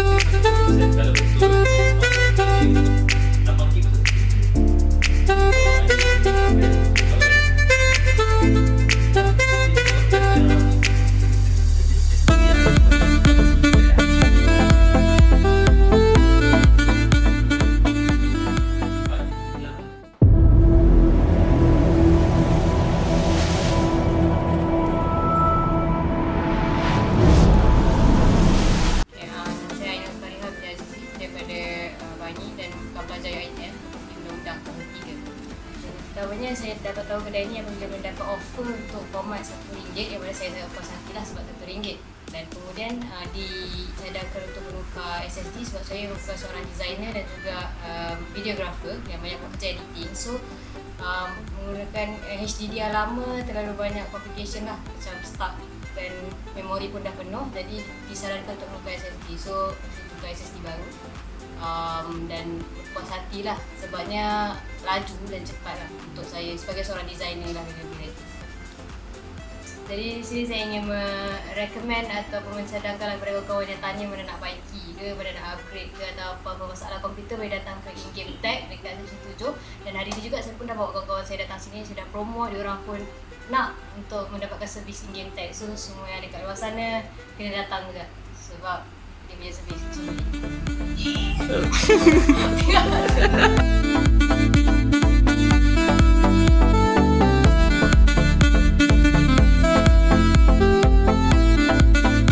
Kalau betul 8 GB. Pertamanya saya dapat tahu kedai ni apabila mendapat offer untuk format RM1 yang mana saya of course hatilah sebab RM1. Dan kemudian dicadangkan untuk menukar SSD sebab saya merupakan seorang designer dan juga videographer yang banyak bekerja editing. So menggunakan HDD yang lama terlalu banyak complication lah, macam stuck dan memori pun dah penuh, jadi disarankan untuk menukar SSD. So tukar SSD baru. Dan puas hati lah sebabnya laju dan cepat lah untuk saya sebagai seorang designer lah dengan kreatif. Jadi di sini saya ingin merecommend ataupun mencadangkan kepada kawan-kawan yang tanya mana nak baiki ke, mana nak upgrade ke atau apa masalah komputer, boleh datang ke In-Game Tech dekat Seksi 7. Dan hari ini juga saya pun dah bawa kawan-kawan saya datang sini, saya dah promo, diorang pun nak untuk mendapatkan servis In-Game Tech. So semua yang dekat luar sana kena datang juga sebab dia punya servis.